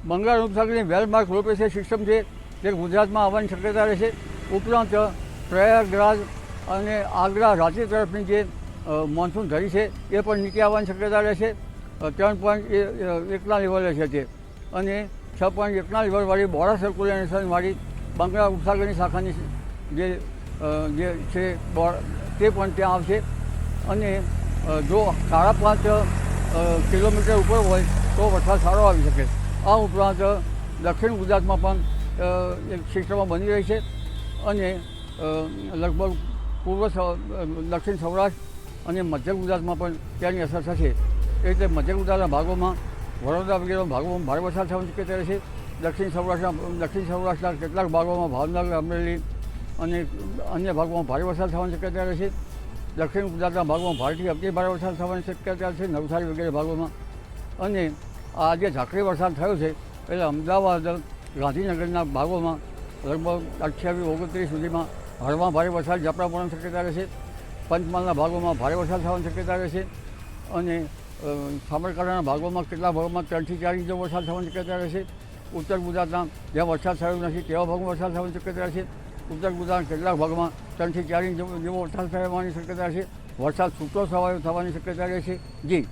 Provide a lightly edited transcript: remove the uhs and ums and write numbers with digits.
બંગાળ ઉપસાગરની well marked low pressure system છે તે ગુજરાતમાં આવવાની શક્યતા રહેશે. ઉપરાંત પ્રયાગરાજ અને આગ્રા રાજ્ય તરફની જે મોન્સૂન ધરી છે એ પણ નીચે આવવાની શક્યતા રહેશે. 3.1ના લેવલે છે તે, અને 6.1ના લેવલવાળી બોર્ડર સર્ક્યુલેશનવાળી બંગાળ ઉપસાગરની શાખાની જે છે તે પણ ત્યાં આવશે. અને જો 5.5 કિલોમીટર ઉપર હોય તો વરસાદ સારો આવી શકે. આ ઉપરાંત દક્ષિણ ગુજરાતમાં પણ એક સિસ્ટમો બની રહી છે, અને લગભગ દક્ષિણ સૌરાષ્ટ્ર અને મધ્ય ગુજરાતમાં પણ તેની અસર થશે. એટલે મધ્ય ગુજરાતના ભાગોમાં, વડોદરા વગેરેના ભાગોમાં ભારે વરસાદ થવાની શક્યતા રહેશે. દક્ષિણ સૌરાષ્ટ્રના કેટલાક ભાગોમાં ભાવનગર, અમરેલી અને અન્ય ભાગોમાં ભારે વરસાદ થવાની શક્યતા રહેશે. દક્ષિણ ગુજરાતના ભાગોમાં ભારેથી અતિ ભારે વરસાદ થવાની શક્યતા છે, નવસારી વગેરે ભાગોમાં. અને આ જે ઝાકરી વરસાદ થયો છે એટલે અમદાવાદ, ગાંધીનગરના ભાગોમાં લગભગ 28-29 સુધીમાં હળવા ભારે વરસાદ ઝાપટા પડવાની શક્યતા રહેશે. પંચમહાલના ભાગોમાં ભારે વરસાદ થવાની શક્યતા રહેશે. અને સાબરકાંઠાના ભાગોમાં કેટલાક ભાગોમાં 3 થી 4 ઇંચ જેવો વરસાદ થવાની શક્યતા રહેશે. ઉત્તર ગુજરાતના જ્યાં વરસાદ થયો નથી તેવા ભાગમાં વરસાદ થવાની શક્યતા રહેશે. ઉત્તર ગુજરાતના કેટલાક ભાગમાં 3 થી 4 ઇંચ જેવો વરસાદ થવાની શક્યતા રહેશે. વરસાદ છૂટો થવાની શક્યતા રહેશે. જી.